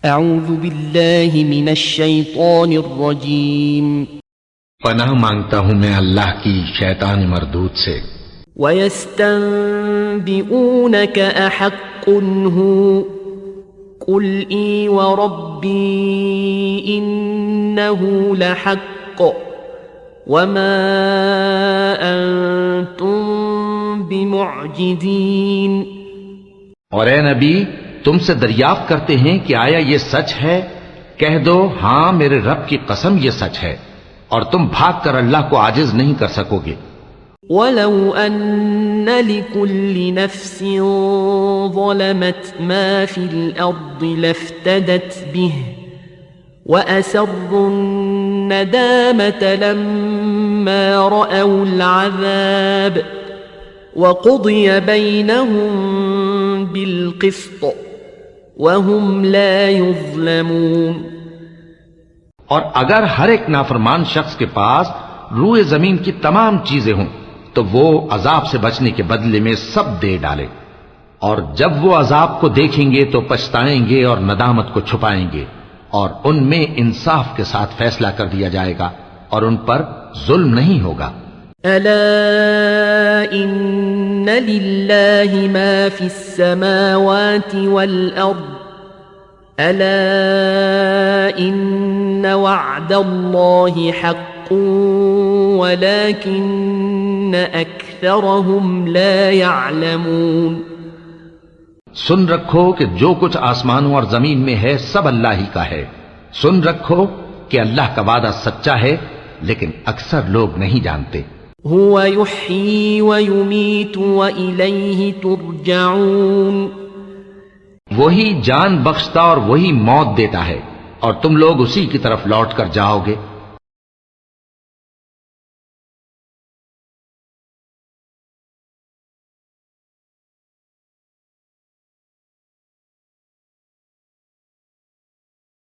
اعوذ باللہ من الشیطان الرجیم پناہ مانگتا ہوں میں اللہ کی شیطان مردود سے۔ وَيَسْتَنبِئُونَكَ أَحَقٌّ هُوَ قُلْ إِي وَرَبِّي إِنَّهُ لَحَقٌّ وَمَا أَنْتُمْ بِمُعْجِزِينَ۔ اور اے نبی تم سے دریافت کرتے ہیں کہ آیا یہ سچ ہے؟ کہہ دو ہاں میرے رب کی قسم یہ سچ ہے، اور تم بھاگ کر اللہ کو عاجز نہیں کر سکو گے۔ وَلَوْ أَنَّ لِكُلِّ نَفْسٍ ظَلَمَتْ مَا فِي الْأَرْضِ لَافْتَدَتْ بِهِ وَأَسَرُّوا النَّدَامَةَ لَمَّا رَأَوُا الْعَذَابَ وَقُضِيَ بَيْنَهُم بِالْقِسْطِ وَهُمْ لَا يُظْلَمُونَ۔ اور اگر ہر ایک نافرمان شخص کے پاس روئے زمین کی تمام چیزیں ہوں تو وہ عذاب سے بچنے کے بدلے میں سب دے ڈالے، اور جب وہ عذاب کو دیکھیں گے تو پچھتائیں گے اور ندامت کو چھپائیں گے، اور ان میں انصاف کے ساتھ فیصلہ کر دیا جائے گا اور ان پر ظلم نہیں ہوگا۔ ألا إن لله ما في السماوات والأرض ألا إن وعد الله حق ولكن أكثرهم لا يعلمون۔ سن رکھو کہ جو کچھ آسمانوں اور زمین میں ہے سب اللہ ہی کا ہے۔ سن رکھو کہ اللہ کا وعدہ سچا ہے لیکن اکثر لوگ نہیں جانتے۔ هو يحيي ويميت وإليه ترجعون۔ وہی جان بخشتا اور وہی موت دیتا ہے اور تم لوگ اسی کی طرف لوٹ کر جاؤ گے۔